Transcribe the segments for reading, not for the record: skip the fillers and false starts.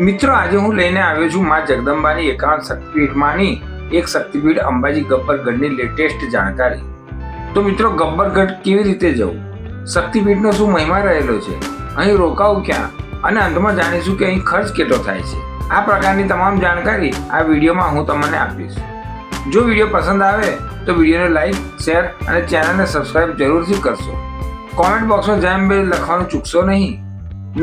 મિત્રો, આજે હું લઈને આવ્યો છું માં જગદંબાની 51 શક્તિપીઠમાંની એક શક્તિપીઠ અંબાજી ગબ્બરગઢની લેટેસ્ટ જાણકારી. તો મિત્રો, ગબ્બરગઢ કેવી રીતે જવું, શક્તિપીઠનો શું મહિમા રહેલો છે, અહીં રોકાવું ક્યાં, અને અંતમાં જાણીશું કે અહીં ખર્ચ કેટલો થાય છે. આ પ્રકારની તમામ જાણકારી આ વિડીયોમાં હું તમને આપીશ. જો વિડીયો પસંદ આવે તો વિડીયોને લાઈક, શેર અને ચેનલને સબસ્ક્રાઇબ જરૂરથી કરશો. કોમેન્ટ બોક્સમાં જય અંબે લખવાનું ચૂકશો નહીં.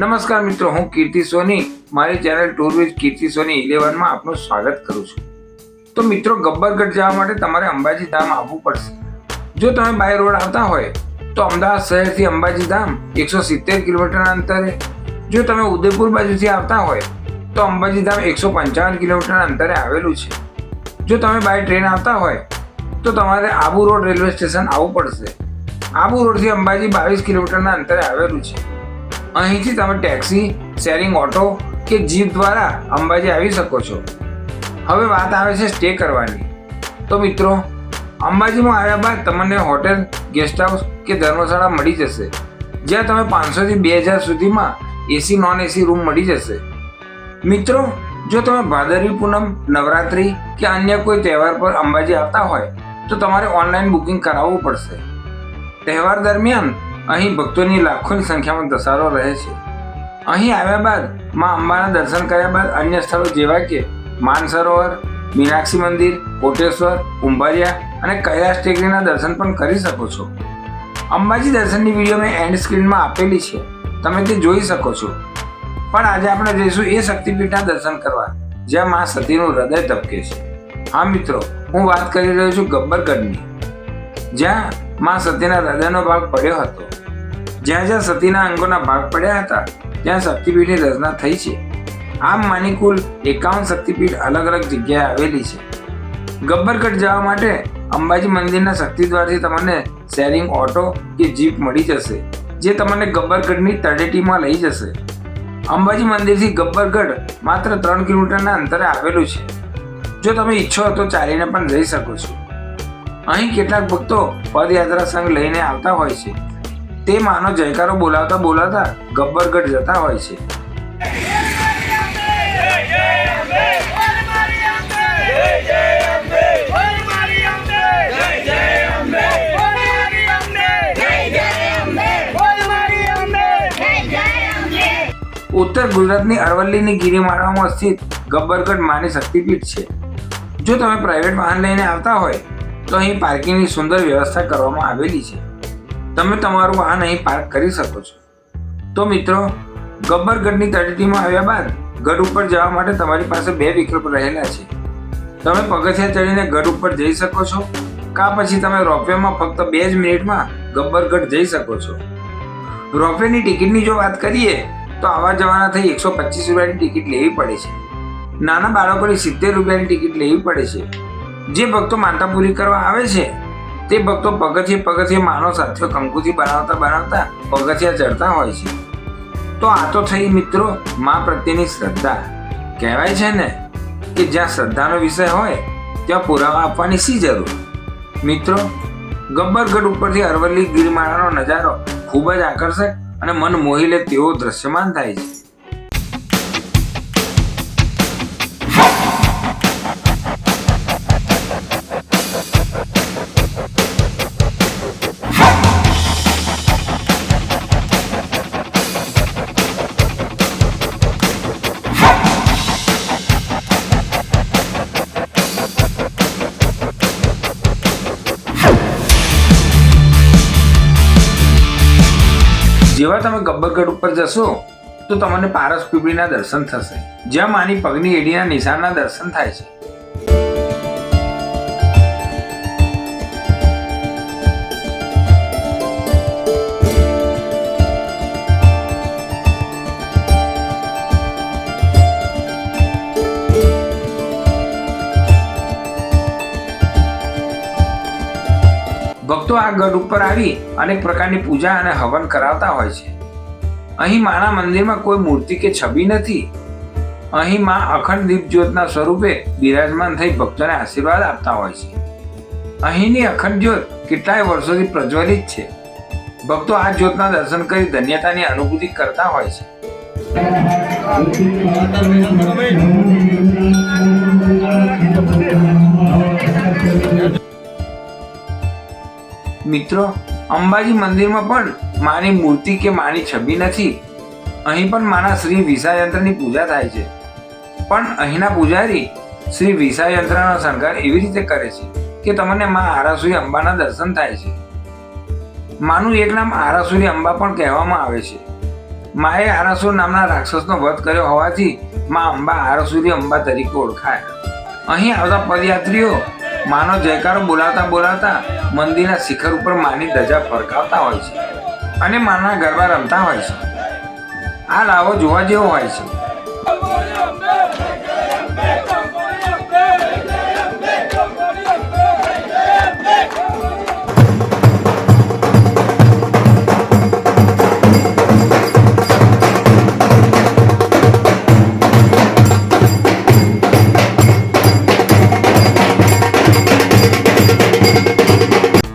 નમસ્કાર મિત્રો, હું કીર્તિ સોની મારી ચેનલ ટૂર વિથ કીર્તિ સોની 11માં આપનું સ્વાગત કરું છું. તો મિત્રો, ગબ્બરગઢ જવા માટે તમારે અંબાજી ધામ આવવું પડશે. જો તમે બાય રોડ આવતા હોય તો અમદાવાદ શહેરથી અંબાજી ધામ 170 કિલોમીટરના અંતરે, જો તમે ઉદયપુર બાજુથી આવતા હોય તો અંબાજી ધામ 155 કિલોમીટરના અંતરે આવેલું છે. જો તમે બાય ટ્રેન આવતા હોય તો તમારે આબુ રોડ રેલવે સ્ટેશન આવવું પડશે. આબુ રોડથી અંબાજી 22 કિલોમીટરના અંતરે આવેલું છે. અહીંથી તમે ટેક્સી, શેરિંગ ઓટો કે જીપ દ્વારા અંબાજી આવી શકો છો. હવે વાત આવે છે સ્ટે કરવાની. તો મિત્રો, અંબાજીમાં આવ્યા બાદ તમને હોટેલ, ગેસ્ટ હાઉસ કે ધર્મશાળા મળી જશે, જ્યાં તમે 500 થી 2000 સુધીમાં એસી નોન એસી રૂમ મળી જશે. મિત્રો, જો તમે ભાદરવી પૂનમ, નવરાત્રિ કે અન્ય કોઈ તહેવાર પર અંબાજી આવતા હોય તો તમારે ઓનલાઈન બુકિંગ કરાવવું પડશે. તહેવાર દરમિયાન અહીં ભક્તોની લાખોની સંખ્યામાં ધસારો રહે છે. અહીં આવ્યા બાદ માં અંબાના દર્શન કર્યા બાદ અન્ય સ્થળો જેવા કે માનસરોવર, મીનાક્ષી મંદિર, કોટેશ્વર, કુંભારિયા અને કૈલાસ ટેકરીના દર્શન પણ કરી શકો છો. અંબાજી દર્શનની વિડીયો મેં એન્ડ સ્ક્રીનમાં આપેલી છે, તમે તે જોઈ શકો છો. પણ આજે આપણે જઈશું એ શક્તિપીઠના દર્શન કરવા જ્યાં માં સતીનું હૃદય ધબકે છે. હા મિત્રો, હું વાત કરી રહ્યો છું ગબ્બરગઢની, જ્યાં માં સતીના હૃદયનો ભાગ પડ્યો હતો. જ્યાં જ્યાં સતીના અંગોના ભાગ પડ્યા હતા ત્યાં શક્તિપીઠની રચના થઈ છે. આમ માની કુલ 51 શક્તિપીઠ અલગ અલગ જગ્યાએ આવેલી છે. ગબ્બરગઢ જવા માટે અંબાજી મંદિરના શક્તિદ્વારથી તમને શેરિંગ ઓટો કે જીપ મળી જશે, જે તમને ગબ્બરગઢની તળેટીમાં લઈ જશે. અંબાજી મંદિરથી ગબ્બરગઢ માત્ર 3 કિલોમીટરના અંતરે આવેલું છે. જો તમે ઈચ્છો તો ચાલીને પણ જઈ શકો છો. અહીં કેટલાક ભક્તો પદયાત્રા સંઘ લઈને આવતા હોય છે. તે માનો જયકારો બોલાવતા બોલાવતા ગબ્બરગઢ જતા હોય છે. ઉત્તર ગુજરાતની અરવલ્લીની ગિરિમાળામાં સ્થિત ગબ્બરગઢ માની શક્તિપીઠ છે. જો તમે પ્રાઇવેટ વાહન લઈને આવતા હોય તો અહીં પાર્કિંગની સુંદર વ્યવસ્થા કરવામાં આવેલી છે. તમે તમારું વાહન અહીં પાર્ક કરી શકો છો. તો મિત્રો, ગબ્બરગઢની તળેટીમાં આવ્યા બાદ ગઢ ઉપર જવા માટે તમારી પાસે 2 વિકલ્પ રહેલા છે. તમે પગથિયા ચડીને ગઢ ઉપર જઈ શકો છો, કાં પછી તમે રોપવેમાં ફક્ત 2 જ મિનિટમાં ગબ્બરગઢ જઈ શકો છો. રોપવેની ટિકિટની જો વાત કરીએ તો આવવા જવાના થઈ 125 રૂપિયાની ટિકિટ લેવી પડે છે. નાના બાળકોની 70 રૂપિયાની ટિકિટ લેવી પડે છે. જે ભક્તો માનતા પૂરી કરવા આવે છે તે ભક્તો પગથિયે માનો સાથીઓ કંકુથી બનાવતા બનાવતા પગથિયા ચડતા હોય છે. તો આ તો થઈ મિત્રો માં પ્રત્યેની શ્રદ્ધા. કહેવાય છે ને કે જ્યાં શ્રદ્ધાનો વિષય હોય ત્યાં પુરાવા આપવાની શી જરૂર. મિત્રો, ગબ્બરગઢ ઉપરથી અરવલ્લી ગિરિમાળાનો નજારો ખૂબ જ આકર્ષક અને મન મોહી લે તેવો દ્રશ્યમાન થાય છે. જેવા તમે ગબ્બરગઢ ઉપર જશો તો તમને પારસ પીપળીના દર્શન થશે, જ્યાં માની પગની એડીના નિશાનના દર્શન થાય છે. ભક્તો આ ગઢ ઉપર આવી અનેક પ્રકારની પૂજા અને હવન કરાવતા હોય છે. અહીં માના મંદિરમાં કોઈ મૂર્તિ કે છબી નથી. અહીં માં અખંડ દીપ જ્યોતના સ્વરૂપે બિરાજમાન થઈ ભક્તોને આશીર્વાદ આપતા હોય છે. અહીંની અખંડ જ્યોત કેટલાય વર્ષોથી પ્રજ્વલિત છે. ભક્તો આ જ્યોતના દર્શન કરી ધન્યતાની અનુભૂતિ કરતા હોય છે. મિત્રો, અંબાજી મંદિરમાં પણ માની મૂર્તિ કે માની છબી નથી. અહીં પણ માના શ્રી વિષાયંત્રની પૂજા થાય છે. પણ અહીંના પૂજારી શ્રી વિષાયંત્રનો શણગાર એવી રીતે કરે છે કે તમને મા આરાસુરી અંબાના દર્શન થાય છે. માનું એક નામ આરાસુરી અંબા પણ કહેવામાં આવે છે. માએ આરાસુર નામના રાક્ષસનો વધ કર્યો હોવાથી મા અંબા આરાસુરી અંબા તરીકે ઓળખાય. અહીં આવતા પદયાત્રીઓ માનો જયકારો બોલાવતા બોલાવતા મંદિરના શિખર ઉપર માની ધજા ફરકાવતા હોય છે અને માના ગરબા રમતા હોય છે. આ લાવો જોવા જેવો હોય છે.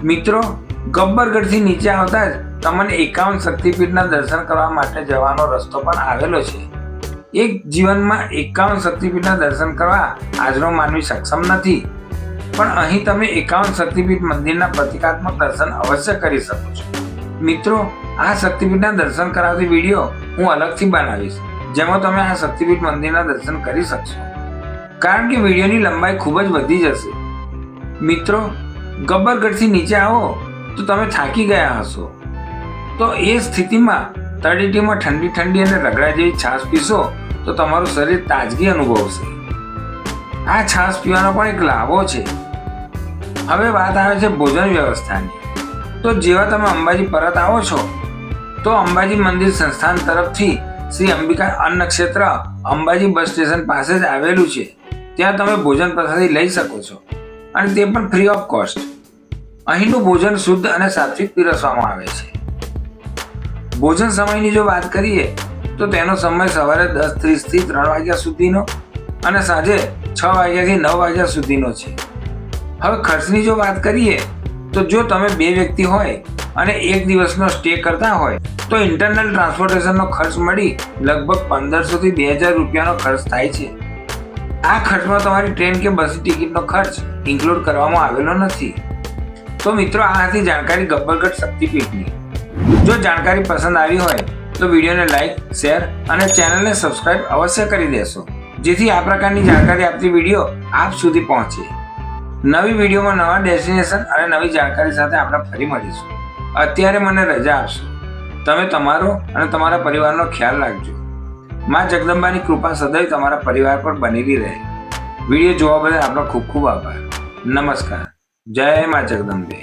મિત્રો, ગબ્બરગઢથી નીચે આવતા જ તમને 51 શક્તિપીઠના દર્શન કરવા માટે જવાનો રસ્તો પણ આવેલો છે. એક જીવનમાં 51 શક્તિપીઠના દર્શન કરવા આજનો માનવી સક્ષમ નથી, પણ અહીં તમે 51 શક્તિપીઠ મંદિરના પ્રતિકાત્મક દર્શન અવશ્ય કરી શકો છો. મિત્રો, આ શક્તિપીઠના દર્શન કરાવતી વિડીયો હું અલગથી બનાવીશ, જેમાં તમે આ શક્તિપીઠ મંદિરના દર્શન કરી શકશો, કારણ કે વિડીયોની લંબાઈ ખૂબ જ વધી જશે. મિત્રો, ગબ્બરગઢથી નીચે આવો તો તમે થાકી ગયા હશો, તો એ સ્થિતિમાં તળેટીમાં ઠંડી ઠંડી અને રગડા જેવી છાશ પીશો તો તમારું શરીર તાજગી અનુભવશે. આ છાશ પીવાનો પણ એક લાભો છે. હવે વાત આવે છે ભોજન વ્યવસ્થાની. તો જેવા તમે અંબાજી પરત આવો છો તો અંબાજી મંદિર સંસ્થાન તરફથી શ્રી અંબિકા અન્ન ક્ષેત્ર અંબાજી બસ સ્ટેશન પાસે જ આવેલું છે. ત્યાં તમે ભોજન પ્રસાદી લઈ શકો છો, અને તે પણ ફ્રી ઓફ કોસ્ટ. અહીંનું ભોજન શુદ્ધ અને સાત્વિક પીરસવામાં આવે છે. ભોજન સમયની જો વાત કરીએ તો તેનો સમય સવારે 10:30 થી 3 વાગ્યા સુધીનો અને સાંજે 6 વાગ્યાથી 9 વાગ્યા સુધીનો છે. હવે ખર્ચની જો વાત કરીએ તો જો તમે 2 વ્યક્તિ હોય અને 1 દિવસનો સ્ટે કરતા હોય તો ઇન્ટરનલ ટ્રાન્સપોર્ટેશનનો ખર્ચ મળી લગભગ 1500 થી 2000 રૂપિયાનો ખર્ચ થાય છે. આ ખર્ચમાં તમારી ટ્રેન કે બસની ટિકિટનો ખર્ચ ઇન્ક્લુડ કરવામાં આવેલો નથી. તો મિત્રો, આ હતી જાણકારી ગબ્બરગઢ શક્તિપીઠની. જો જાણકારી પસંદ આવી હોય તો વિડીયોને લાઈક, શેર અને ચેનલને સબસ્ક્રાઇબ અવશ્ય કરી દેશો, જેથી આ પ્રકારની જાણકારી આપતી વિડીયો આપ સુધી પહોંચે. નવી વિડીયોમાં નવા ડેસ્ટિનેશન અને નવી જાણકારી સાથે આપણે ફરી મળીશું. અત્યારે મને રજા આપશો. તમે તમારો અને તમારા પરિવારનો ખ્યાલ રાખજો. માં જગદંબાની કૃપા સદૈવ તમારા પરિવાર પર બનેલી રહે. વિડીયો જોવા બદલ આપનો ખૂબ ખૂબ આભાર. નમસ્કાર. જય માં જગદંબે.